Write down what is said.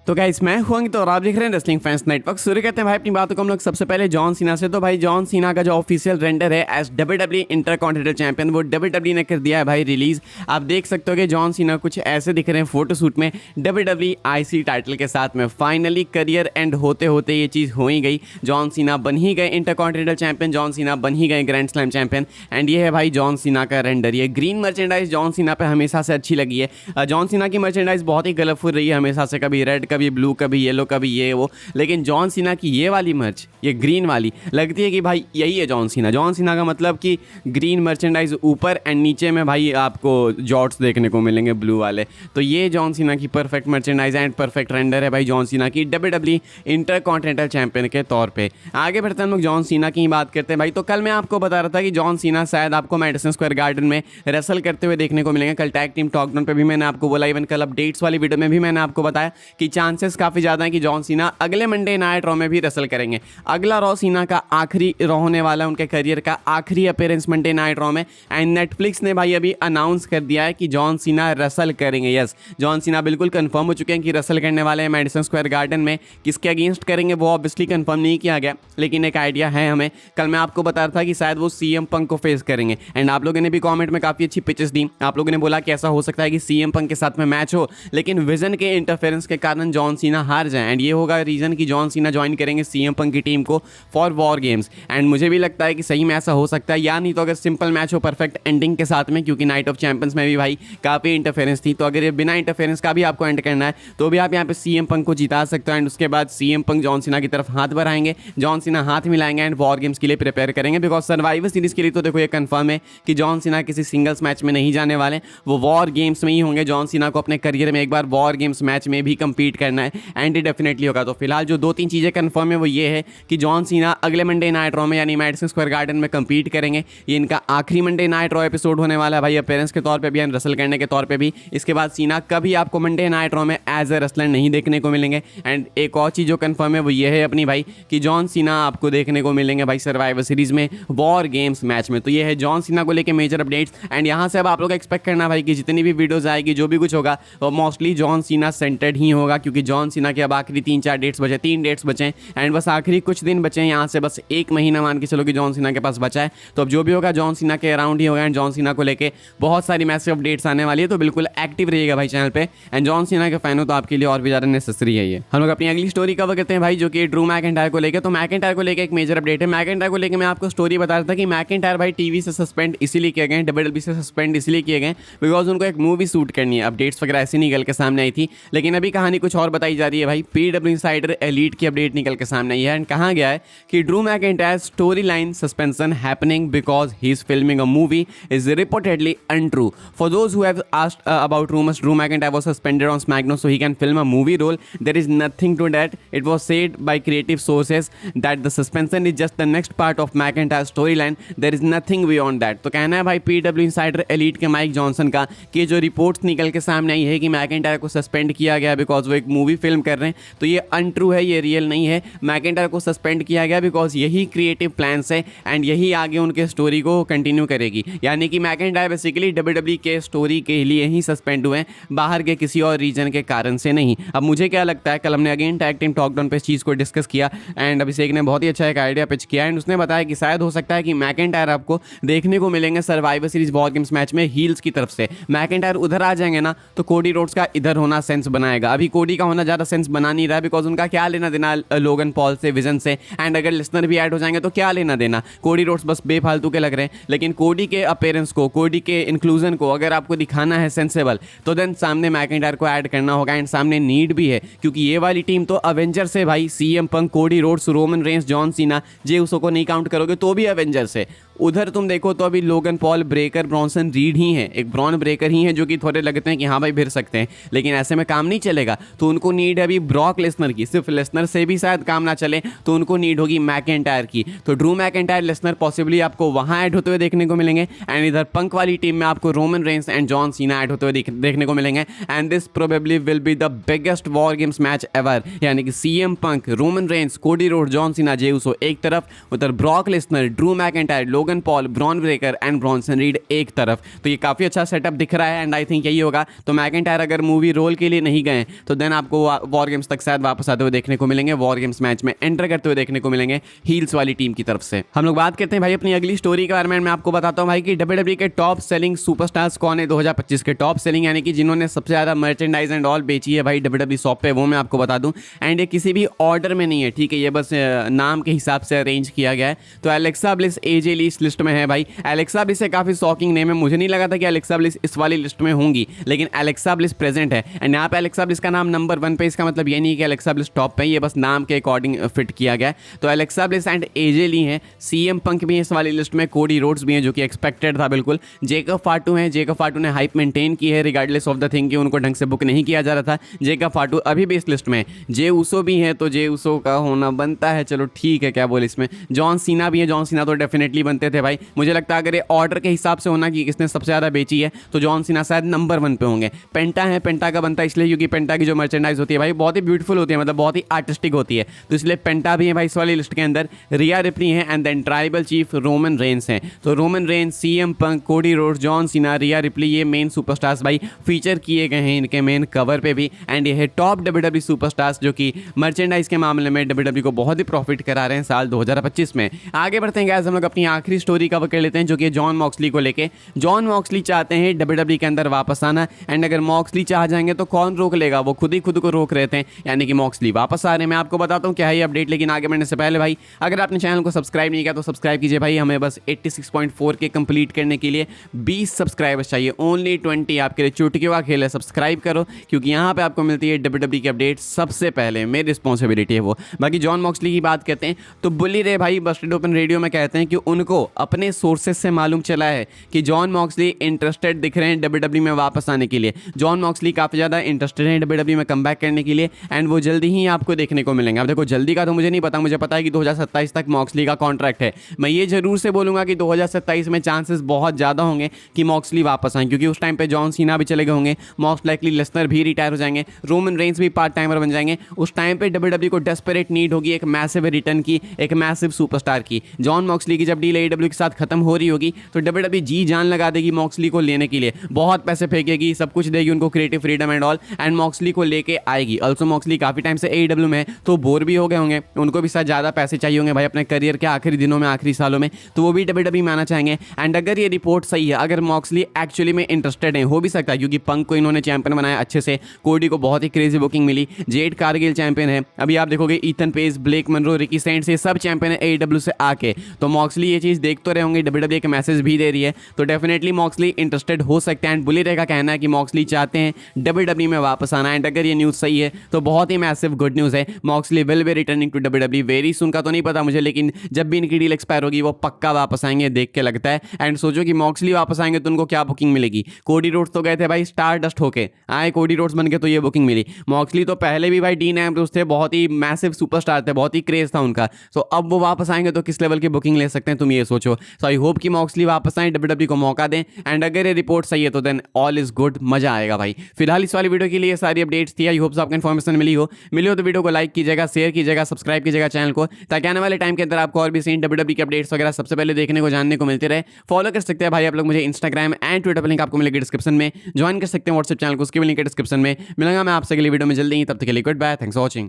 तो गाइस मैं हूं अंकित और आप देख रहे हैं रेसलिंग फैंस नेटवर्क। शुरू करते हैं भाई अपनी बातों को हम लोग सबसे पहले जॉन सीना से। तो भाई जॉन सीना का जो ऑफिशियल रेंडर है एज डब्ल्यूडब्ल्यूई इंटरकॉन्टिनेंटल चैंपियन वो डब्ल्यूडब्ल्यूई ने कर दिया है भाई रिलीज। आप देख सकते हो कि जॉन सीना कुछ ऐसे दिख रहे हैं फोटोशूट में डब्ल्यूडब्ल्यूई आईसी टाइटल के साथ में। फाइनली करियर एंड होते होते ये चीज़ हो ही गई। जॉन सीना बन ही गए इंटरकॉन्टिनेंटल चैंपियन, जॉन सीना बन ही गए ग्रैंड स्लैम चैंपियन। एंड ये है भाई जॉन सीना का रेंडर। ये ग्रीन मर्चेंडाइज जॉन सीना पे हमेशा से अच्छी लगी है। जॉन सीना की मर्चेंडाइज बहुत ही कलरफुल रही है हमेशा से, कभी रेड कभी ब्लू कभी येलो कभी ये वो। लेकिन जॉन सीना की ये वाली मर्च, ये ग्रीन वाली लगती है कि भाई यही है जॉन सीना। जॉन सीना का मतलब कि ग्रीन मर्चेंडाइज ऊपर एंड नीचे में भाई आपको जॉट्स देखने को मिलेंगे ब्लू वाले। तो ये जॉन सीना की perfect merchandise and perfect render है भाई जॉन सीना की डब्ल्यूडब्ल्यूई इंटरकॉन्टिनेंटल चैंपियन के तौर पे। आगे बढ़ते हैं हम लोग जॉन सीना की ही बात करते हैं भाई। तो कल मैं आपको बता रहा था कि जॉन सीना शायद आपको मैडिसन स्क्वायर गार्डन में रेसल करते हुए देखने को मिलेंगे। कल टैग टीम टॉकडाउन पे भी मैंने आपको बोला, इवन कल अपडेट्स वाली वीडियो में भी मैंने आपको बताया कि चांसेस काफ़ी ज़्यादा है कि जॉन सीना अगले मंडे नाइट रॉ में भी रेसल करेंगे। अगला रॉ सीना का आखिरी रॉ होने वाला है, उनके करियर का आखिरी अपीयरेंस मंडे नाइट रॉ में। एंड नेटफ्लिक्स ने भाई अभी अनाउंस कर दिया है कि जॉन सीना रेसल करेंगे। यस, जॉन सीना बिल्कुल कंफर्म हो चुके हैं कि रेसल करने वाले हैं मैडिसन स्क्वायर गार्डन में। किसके अगेंस्ट करेंगे वो ऑब्वियसली कंफर्म नहीं किया गया, लेकिन एक आइडिया है हमें। कल मैं आपको बता रहा था कि शायद वो सीएम पंक को फेस करेंगे। एंड आप लोगों ने भी कमेंट में काफ़ी अच्छी पिचेस दी। आप लोगों ने बोला कि ऐसा हो सकता है कि सीएम पंक के साथ में मैच हो, लेकिन विजन के इंटरफेरेंस के कारण जॉन सीना हार जाए। एंड ये होगा रीजन कि जॉन सीना ज्वाइन करेंगे सीएम पंक की टीम को फॉर वॉर गेम्स। एंड मुझे भी लगता है कि सही में ऐसा हो सकता है, या नहीं तो अगर सिंपल मैच हो परफेक्ट एंडिंग के साथ में, क्योंकि नाइट ऑफ चैंपियंस में भी भाई काफ़ी इंटरफेरेंस थी। तो अगर ये बिना इंटरफेरेंस का भी आपको एंड करना है तो भी आप यहाँ पे सीएम पंक को जिता सकते हो। एंड उसके बाद सीएम पंक जॉन सीना की तरफ हाथ बढ़ाएंगे, जॉन सीना हाथ मिलाएंगे एंड वॉर गेम्स के लिए प्रिपेयर करेंगे। बिकॉज सर्वाइवर सीरीज के लिए तो देखो ये कंफर्म है कि जॉन सीना किसी सिंगल्स मैच में नहीं जाने वाले, वो वॉर गेम्स में ही होंगे। जॉन सीना को अपने करियर में एक बार वॉर गेम्स मैच में भी कंपीट करना है एंड ये डेफिनेटली होगा। तो फिलहाल जो दो तीन चीज़ें कंफर्म है वो ये है कि जॉन सीना अगले मंडे नाइट रॉ में यानी मैडिसन स्क्वायर गार्डन में कंपीट करेंगे। ये इनका आखिरी मंडे नाइट रॉ एपिसोड होने वाला है भाई, अपीयरेंस के तौर पे भी एंड रेसल करने के तौर पे भी। इसके बाद सीना कभी आपको मंडे नाइट रॉ में एज ए रेसलर नहीं देखने को मिलेंगे। एंड एक और चीज़ जो कंफर्म है वो ये है अपनी भाई कि जॉन सीना आपको देखने को मिलेंगे भाई सर्वाइवर सीरीज में वॉर गेम्स मैच में। तो ये है जॉन सीना को लेकर मेजर अपडेट्स। एंड यहाँ से अब आप लोग एक्सपेक्ट करना भाई कि जितनी भी वीडियोज आएगी जो भी कुछ होगा वो मोस्टली जॉन सीना सेंटर्ड ही होगा, क्योंकि जॉन सीना के अब आखिरी 3-4 डेट्स बचे, 3 डेट्स बचे एंड बस आखिरी कुछ दिन बचे हैं। यहाँ से बस 1 महीना मान के चलो कि जॉन सीना के पास बचा है। तो अब जो भी होगा जॉन सीना के अराउंड ही होगा एंड जॉन सीना को लेके बहुत सारी मैसिव अपडेट्स आने वाली है। तो बिल्कुल एक्टिव रहिएगा भाई चैनल पे। एंड जॉन सीना के फैन हो तो आपके लिए और भी ज़्यादा नेसेसरी है ये। हम लोग अपनी अगली स्टोरी कवर करते हैं भाई, जो कि ड्रू मैकिंटायर को लेकर। तो मैकिंटायर को लेकर एक मेजर अपडेट है। मैकिंटायर को लेकर मैं आपको स्टोरी बता रहा था कि मैकिंटायर भाई टीवी से सस्पेंड इसीलिए किए गए, डब्ल्यूडब्ल्यूई से सस्पेंड इसलिए किए गए बिकॉज उनको एक मूवी शूट करनी है। अपडेट्स वगैरह ऐसी निकल के सामने आई थी, लेकिन अभी कहानी कुछ और बताई जा रही है भाई। पीडब्ल्यू इनसाइडर एलीट की अपडेट निकल के सामने आई है एंड कहा गया है कि Drew McIntyre story line suspension happening because he is filming a movie is reportedly untrue. For those who have asked about rumours, Drew McIntyre was suspended on SmackDown so he can film a movie role. There is nothing to that. It was said by creative sources that the suspension is just the next part of McIntyre's storyline. There is nothing beyond that. तो कहना है भाई PW insider elite के Mike Johnson का कि जो reports निकल के सामने आई है कि मैकिंटायर को सस्पेंड किया गया बिकॉज वो एक मूवी फिल्म कर रहे हैं, तो ये अनट्रू है, ये रियल नहीं है। मैकिंटायर को सस्पेंड किया गया बिकॉज यही क्रिएटिव प्लान्स है एंड यही आगे उनके स्टोरी को कंटिन्यू करेगी। यानी कि मैकिंटायर बेसिकली डब्ल्यूडब्ल्यूई के स्टोरी के लिए ही सस्पेंड हुए हैं, बाहर के किसी और रीजन के कारण से नहीं। अब मुझे क्या लगता है, कल हमने अगेन टैग टीम टॉकडाउन पे इस चीज़ को डिस्कस किया एंड अभिषेक ने बहुत ही अच्छा एक आइडिया पिच किया एंड उसने बताया कि शायद हो सकता है कि मैकिंटायर आपको देखने को मिलेंगे survivor series war games match में हील्स की तरफ से। मैकिंटायर उधर आ जाएंगे ना तो कोडी रोड्स का इधर होना सेंस बनाएगा। अभी कोडी का होना ज़्यादा सेंस बना नहीं रहा बिकॉज उनका क्या लेना देना लोगन पॉल से, विजन से। एंड अगर लिसनर भी ऐड हो जाएंगे तो क्या लेना देना, कोडी रोड्स बस बेफालतू के लग रहे हैं। लेकिन कोडी के अपीयरेंस को, कोडी के इंक्लूजन को अगर आपको दिखाना है सेंसेबल, तो देन सामने मैकिंटायर को ऐड करना होगा एंड सामने नीड भी है, क्योंकि ये वाली टीम तो अवेंजर्स है भाई। CM Punk, Cody Rhodes, Roman Reigns, John Cena, जे उसो को नहीं काउंट करोगे तो भी अवेंजर्स है। उधर तुम देखो तो अभी Logan Paul, Breakker, Bronson Reed ही हैं, एक ब्रॉन ब्रेकर ही हैं जो कि थोड़े लगते हैं कि हाँ भाई भिड़ सकते हैं, लेकिन ऐसे में काम नहीं चलेगा। तो उनको नीड है अभी ब्रॉक लेसनर की, सिर्फ लेसनर से भी शायद काम ना चले तो उनको नीड होगी मैकिंटायर की। तो ड्रू मैकिंटायर, लेसनर पॉसिबली आपको वहाँ ऐड होते हुए देखने को मिलेंगे एंड इधर पंक वाली टीम में आपको Roman Reigns and John Cena add होते हुए देखने को मिलेंगे। And this probably will be the biggest war games match ever, यानी कि सीएम पंक, रोमन रेंस, कोडी रोड, जॉन सीना, जे उसो एक तरफ, उधर ब्रॉक लेसनर, ड्रू मैकिंटायर, लोगन Logan Paul, Bron Breakker and Bronson read एक तरफ। तो ये काफ़ी अच्छा सेटअप दिख रहा है एंड आई थिंक यही होगा। तो मैकिंटायर अगर मूवी रोल के लिए नहीं गए तो देन आपको वॉर गेम्स तक शायद वापस आते हुए देखने को मिलेंगे, वॉर गेम्स मैच में एंटर करते हुए देखने को मिलेंगे हील्स वाली टीम की तरफ से। हम लोग बात करते हैं भाई अपनी अगली स्टोरी के बारे में। मैं आपको बताता हूँ भाई कि WWE के टॉप सेलिंग सुपरस्टार्स कौन है 2025 के टॉप सेलिंग, यानी कि जिन्होंने सबसे ज़्यादा मर्चेंडाइज एंड ऑल बेची है भाई WWE शॉप पे, वो मैं आपको बता दूं। एंड ये किसी भी ऑर्डर में नहीं है, ठीक है, ये बस नाम के हिसाब से अरेंज किया गया है। तो एलेक्सा ब्लिस AJ ली इस लिस्ट में है भाई। एलेक्सा ब्लिस है काफ़ी शॉकिंग नेम है, मुझे नहीं लगा था कि एलेक्सा ब्लिस इस वाली लिस्ट में होंगी, लेकिन एलेक्सा ब्लिस प्रेजेंट है। एंड यहाँ पे एलेक्सा ब्लिस का नाम नंबर 1 पे, इसका मतलब ये नहीं कि एलेक्सा ब्लिस टॉप पे, ये बस नाम के अकॉर्डिंग फिट किया गया है। तो एलेक्सा ब्लिस एंड AJ ली हैं, CM पंक भी है इस वाली लिस्ट में, कोडी रोड्स भी हैं जो कि एक्सपेक्टेड था बिल्कुल, जेकब फाटू हैं, जेकब फाटू ने हाइप मेंटेन की है रिगार्डलेस ऑफ द थिंग कि उनको ढंग से बुक नहीं किया जा रहा था। जेकब फाटू अभी भी इस लिस्ट में, जे उसो भी है तो जे उसो का होना बनता है, चलो ठीक है, क्या बोले इसमें। जॉन सीना भी है, जॉन सीना तो डेफिनेटली बनते थे भाई। मुझे लगता है अगर ये ऑर्डर के हिसाब से होना कि किसने सबसे ज़्यादा बेची है तो जॉन सीना शायद नंबर 1 पे होंगे। पेंटा है, पेंटा का बनता है इसलिए क्योंकि पेंटा की जो मर्चेंडाइज होती है भाई बहुत ही ब्यूटीफुल होती है, मतलब बहुत ही आर्टिस्टिक होती है, तो इसलिए पेंटा भी है भाई इस वाली लिस्ट के अंदर। रिया रिप्ली है and then tribal chief Roman Reigns हैं। तो रोमन रेंस, CM पंक, कोडी रोड्स, जॉन सीना, रिया रिप्ली, ये मेन सुपरस्टार्स भाई फीचर किए गए हैं इनके मेन कवर पे भी। एंड ये है टॉप WWE सुपरस्टार्स जो कि मर्चेंडाइज के मामले में WWE को बहुत ही प्रॉफिट करा रहे हैं साल 2025 में। आगे बढ़ते हैं गाइस, हम लोग अपनी आखिरी स्टोरी कवर कर लेते हैं जो कि जॉन मॉक्सली को लेके। जॉन मॉक्सली चाहते हैं WWE के अंदर वापस आना, एंड अगर मॉक्सली चाह जाएंगे तो कौन रोक लेगा, वो खुद ही खुद को रोक रहे थे, यानी कि मॉक्सली वापस आ रहे हैं। मैं आपको बताता हूँ क्या है ये अपडेट, लेकिन आगे बढ़ने से पहले भाई अगर आपने चैनल को सब्सक्राइब नहीं किया तो सब्सक्राइब कीजिए भाई। हमें बस 86.4 कंप्लीट करने के लिए 20 सब्सक्राइबर्स चाहिए, ओनली 20। आपके लिए चुटकियों का खेल है, सब्सक्राइब करो क्योंकि यहाँ पे आपको मिलती है WWE की अपडेट सबसे पहले, मेरी रिस्पॉन्सिबिलिटी है वो। बाकी जॉन मॉक्सली की बात करते हैं तो बुली रे भाई बस्टेड ओपन रेडियो में कहते हैं कि उनको अपने सोर्सेज से मालूम चला है कि जॉन मॉक्सली इंटरेस्टेड दिख रहे हैं WWE में वापस आने के लिए। जॉन मॉक्सली काफ़ी ज़्यादा इंटरेस्टेड हैं WWE में कमबैक करने के लिए, एंड वो जल्दी ही आपको देखने को मिलेंगे। अब देखो जल्दी का तो मुझे नहीं पता, मुझे पता है कि 2027 तक मॉक्सली का कॉन्ट्रैक्ट है। मैं ये जरूर से बोलूँगा कि 2027 में चांसेस बहुत ज़्यादा होंगे कि मॉक्सली वापस आएँ, क्योंकि उस टाइम पे जॉन सीना भी चले गए होंगे, मोस्ट लाइकली लेसनर भी रिटायर हो जाएंगे, रोमन रेंस भी पार्ट टाइमर बन जाएंगे। उस टाइम पे WWE को डेस्परेट नीड होगी एक मैसिव रिटर्न की, एक मैसिव सुपरस्टार की। जॉन मॉक्सली की जब डील AEW के साथ खत्म हो रही होगी तो WWE जी जान लगा देगी मॉक्सली को लेने के लिए, बहुत पैसे फेंकेगी, सब कुछ देगी उनको, creative freedom and all, and Moxley को लेके आएगी। ऑल्सो मॉक्सली काफ़ी टाइम से AEW में तो बोर भी हो गए होंगे, उनको भी शायद ज़्यादा पैसे चाहिए होंगे भाई अपने करियर के आखिरी दिनों में, आखिरी सालों में, तो वो भी WWE में आना चाहेंगे। एंड अगर ये रिपोर्ट सही है, अगर मॉक्सली एक्चुअली में इंटरेस्टेड है, हो भी सकता है क्योंकि पंक को इन्होंने चैंपियन बनाया अच्छे से, कोडी को बहुत ही क्रेजी बुकिंग मिली, जेड कारगिल चैंपियन है, अभी आप देखोगे Ethan Page, Blake Monroe, Ricky Saints, ये सब चैंपियन है AEW से आके। तो मॉक्सली ये चीज़ देख तो रहे होंगे, WWE एक मैसेज भी दे रही है, तो डेफिनेटली मॉक्सली इंटरेस्टेड हो सकते हैं। एंड बुली रे का कहना है कि मॉक्सली चाहते हैं WWE में वापस आना, एंड अगर ये न्यूज़ सही है तो बहुत ही मैसिव गुड न्यूज़ है। Moxley will be returning to WWE very soon, का तो नहीं पता मुझे, लेकिन जब भी इनकी डील एक्सपायर होगी वो पक्का वापस आएंगे, देख के लगता है। एंड सोचो कि मॉक्सली वापस आएंगे तो उनको क्या बुकिंग मिलेगी। कोडी रोड्स तो गए थे भाई स्टार डस्ट होके, आए कोडी रोड्स बन के तो ये बुकिंग मिली। मॉक्सली तो पहले भी भाई डीन एम्ब्रोस थे, बहुत ही मैसिव सुपरस्टार थे, बहुत ही क्रेज था उनका, सो अब वो वापस आएंगे तो किस लेवल की बुकिंग ले सकते हैं तुम ये सोचो। सो आई होप कि मॉक्सली वापस आए, WWE को मौका दें, एंड अगर ये रिपोर्ट सही है तो देन ऑल इज गुड, मजा आएगा भाई। फिलहाल इस वाली वीडियो के लिए सारी अपडेट्स थी, आई होप आपको इन्फॉर्मेशन मिली हो तो वीडियो को लाइक कीजिएगा, शेयर कीजिएगा, सब्सक्राइब कीजिएगा चैनल को, ताकि आने वाले टाइम के अंदर आपको और भी सीन WWE की अपडेट्स वगैरह सबसे पहले देखने को, जानने को मिलते रहे। फॉलो कर सकते हैं भाई आप लोग मुझे इंस्टाग्राम एंड ट्विटर पर, लिंक आपको मिलेगी डिस्क्रिप्शन में। ज्वाइन कर सकते हैं व्हाट्सएप चैनल को, उसकी भी लिंक है डिस्क्रिप्शन में। मिलूंगा मैं आपसे अगली वीडियो में जल्दी ही, तब तक के लिए goodbye, thanks for watching.